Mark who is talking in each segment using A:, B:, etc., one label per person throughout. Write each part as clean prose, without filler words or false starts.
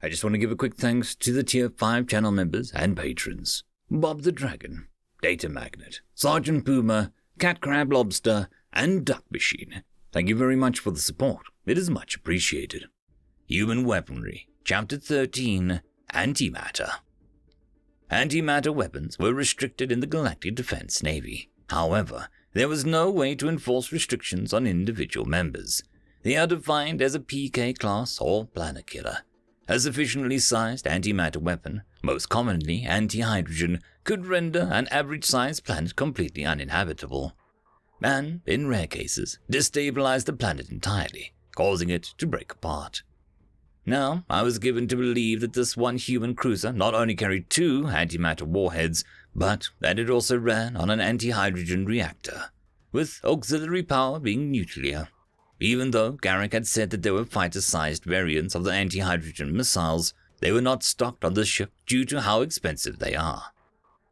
A: I just want to give a quick thanks to the Tier 5 channel members and patrons. Bob the Dragon, Data Magnet, Sergeant Puma, Cat Crab Lobster, and Duck Machine. Thank you very much for the support. It is much appreciated. Human Weaponry, Chapter 13, Antimatter. Antimatter weapons were restricted in the Galactic Defense Navy. However, there was no way to enforce restrictions on individual members. They are defined as a PK class or planet killer. A sufficiently sized antimatter weapon, most commonly anti-hydrogen, could render an average-sized planet completely uninhabitable, and, in rare cases, destabilize the planet entirely, causing it to break apart. Now, I was given to believe that this one human cruiser not only carried 2 antimatter warheads, but that it also ran on an anti-hydrogen reactor, with auxiliary power being nuclear. Even though Garrick had said that there were fighter-sized variants of the anti-hydrogen missiles, they were not stocked on the ship due to how expensive they are.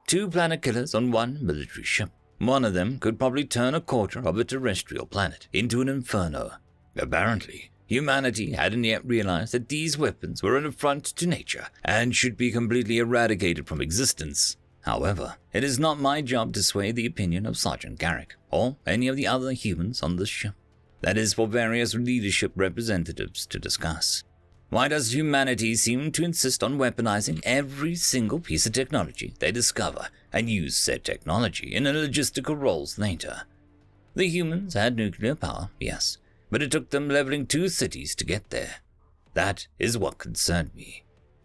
A: 2 planet killers on 1 military ship. One of them could probably turn a quarter of a terrestrial planet into an inferno. Apparently, humanity hadn't yet realized that these weapons were an affront to nature and should be completely eradicated from existence. However, it is not my job to sway the opinion of Sergeant Garrick or any of the other humans on the ship. That is for various leadership representatives to discuss. Why does humanity seem to insist on weaponizing every single piece of technology they discover and use said technology in logistical roles later? The humans had nuclear power, yes, but it took them leveling 2 cities to get there. That is what concerned me.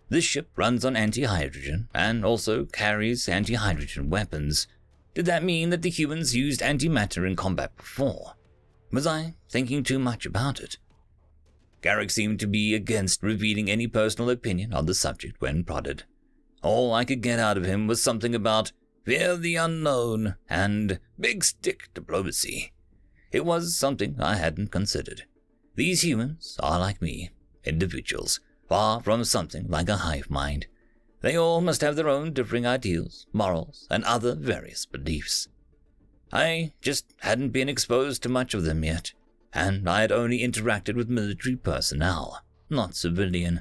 A: This ship runs on anti-hydrogen and also carries anti-hydrogen weapons. Did that mean that the humans used antimatter in combat before? Was I thinking too much about it? Garrick seemed to be against revealing any personal opinion on the subject when prodded. All I could get out of him was something about fear the unknown and big stick diplomacy. It was something I hadn't considered. These humans are like me, individuals, far from something like a hive mind. They all must have their own differing ideals, morals, and other various beliefs. I just hadn't been exposed to much of them yet, and I had only interacted with military personnel, not civilian.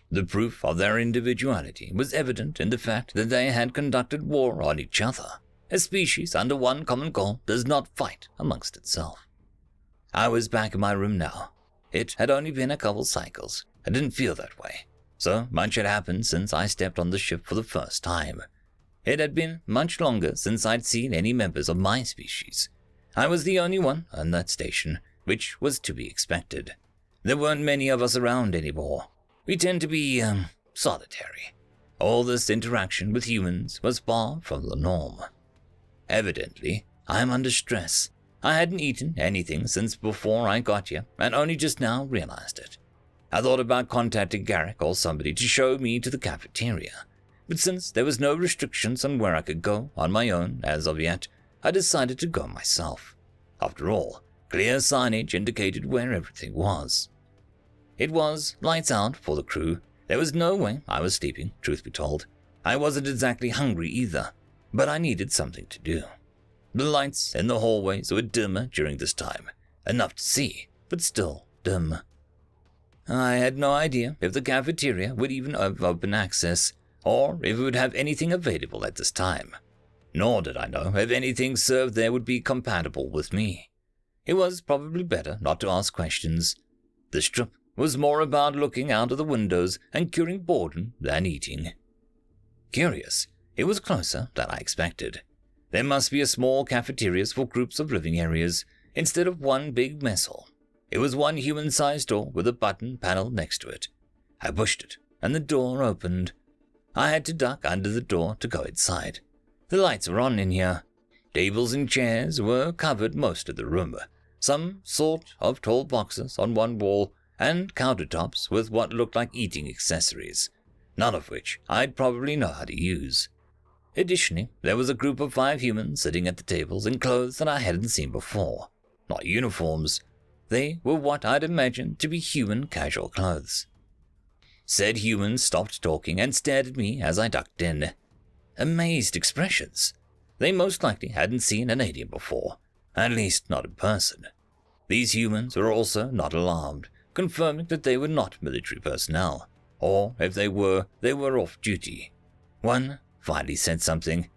A: The proof of their individuality was evident in the fact that they had conducted war on each other. A species under one common goal does not fight amongst itself. I was back in my room now. It had only been a couple cycles. I didn't feel that way. So much had happened since I stepped on the ship for the first time. It had been much longer since I'd seen any members of my species. I was the only one on that station, which was to be expected. There weren't many of us around anymore. We tend to be, solitary. All this interaction with humans was far from the norm. Evidently, I'm under stress. I hadn't eaten anything since before I got here, and only just now realized it. I thought about contacting Garrick or somebody to show me to the cafeteria. But since there was no restrictions on where I could go on my own as of yet, I decided to go myself. After all, clear signage indicated where everything was. It was lights out for the crew. There was no way I was sleeping, truth be told. I wasn't exactly hungry either, but I needed something to do. The lights in the hallways were dimmer during this time, enough to see, but still dim. I had no idea if the cafeteria would even have open access, or if it would have anything available at this time. Nor did I know if anything served there would be compatible with me. It was probably better not to ask questions. This trip was more about looking out of the windows and curing boredom than eating. Curious, it was closer than I expected. There must be a small cafeterias for groups of living areas, instead of one big mess hall. It was one human-sized door with a button panel next to it. I pushed it, and the door opened. I had to duck under the door to go inside. The lights were on in here. Tables and chairs were covered most of the room. Some sort of tall boxes on one wall, and countertops with what looked like eating accessories, none of which I'd probably know how to use. Additionally, there was a group of 5 humans sitting at the tables in clothes that I hadn't seen before. Not uniforms. They were what I'd imagined to be human casual clothes. Said humans stopped talking and stared at me as I ducked in. Amazed expressions. They most likely hadn't seen an alien before, at least not in person. These humans were also not alarmed, confirming that they were not military personnel, or if they were off duty. One finally said something.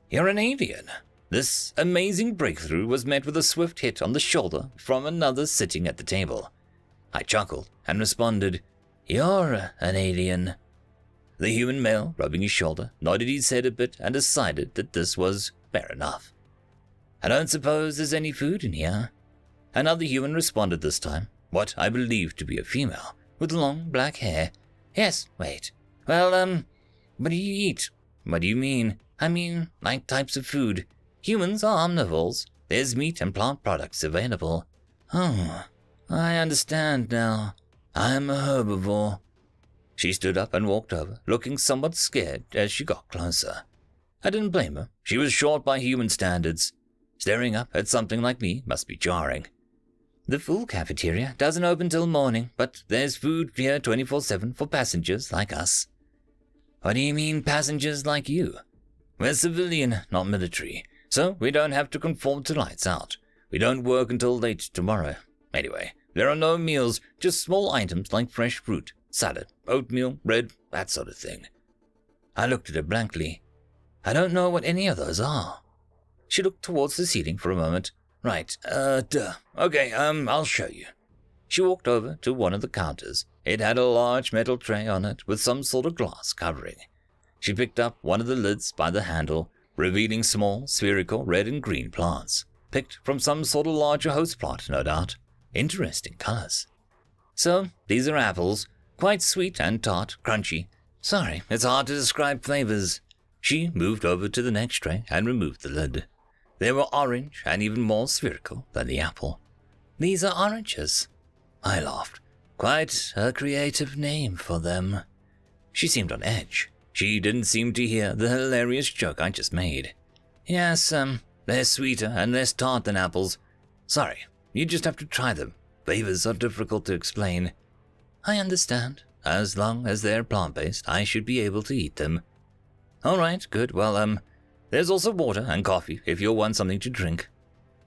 A: "You're an alien." This amazing breakthrough was met with a swift hit on the shoulder from another sitting at the table. I chuckled and responded, "You're an alien." The human male, rubbing his shoulder, nodded his head a bit and decided that this was fair enough. "I don't suppose there's any food in here." Another human responded this time, what I believed to be a female, with long black hair. "Yes, wait. Well, what do you eat?" "What do you mean?" "I mean, like types of food. Humans are omnivores. There's meat and plant products available." "Oh, I understand now. I'm a herbivore." She stood up and walked over, looking somewhat scared as she got closer. I didn't blame her. She was short by human standards. Staring up at something like me must be jarring. "The full cafeteria doesn't open till morning, but there's food here 24/7 for passengers like us." "What do you mean, passengers like you?" "We're civilian, not military, so we don't have to conform to lights out. We don't work until late tomorrow. Anyway, there are no meals, just small items like fresh fruit, salad, oatmeal, bread, that sort of thing." I looked at her blankly. "I don't know what any of those are." She looked towards the ceiling for a moment. "Right, okay, I'll show you." She walked over to one of the counters. It had a large metal tray on it with some sort of glass covering. She picked up one of the lids by the handle, revealing small, spherical red and green plants, picked from some sort of larger host plant, no doubt. Interesting colors. "So, these are apples, quite sweet and tart, crunchy. Sorry, it's hard to describe flavors." She moved over to the next tray and removed the lid. They were orange and even more spherical than the apple. "These are oranges." I laughed. "Quite a creative name for them." She seemed on edge. She didn't seem to hear the hilarious joke I just made. "Yes, they're sweeter and less tart than apples. Sorry, you just have to try them. Flavors are difficult to explain." "I understand. As long as they're plant-based, I should be able to eat them." "All right, good. Well, there's also water and coffee if you'll want something to drink."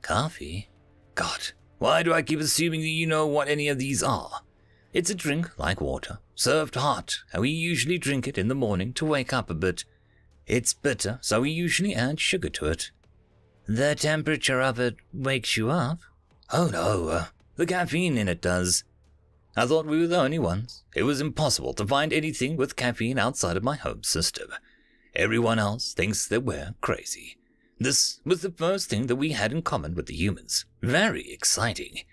A: "Coffee?" God, why do I keep assuming that you know what any of these are? It's a drink like water, served hot, and we usually drink it in the morning to wake up a bit. It's bitter, so we usually add sugar to it." "The temperature of it wakes you up?" "Oh no, the caffeine in it does." I thought we were the only ones. It was impossible to find anything with caffeine outside of my home system. Everyone else thinks that we're crazy. This was the first thing that we had in common with the humans. Very exciting.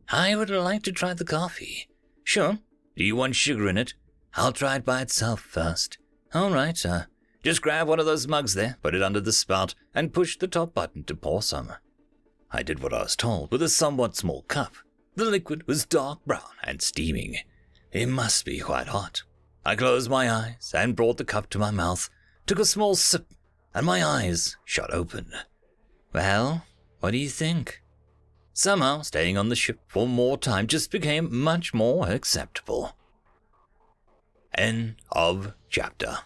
A: "I would like to try the coffee." "Sure. Do you want sugar in it?" "I'll try it by itself first." "All right, just grab one of those mugs there, put it under the spout, and push the top button to pour some." I did what I was told with a somewhat small cup. The liquid was dark brown and steaming. It must be quite hot. I closed my eyes and brought the cup to my mouth, took a small sip, and my eyes shot open. "Well, what do you think?" Somehow, staying on the ship for more time just became much more acceptable. End of chapter.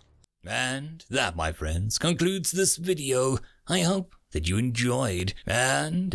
A: And that, my friends, concludes this video. I hope that you enjoyed, and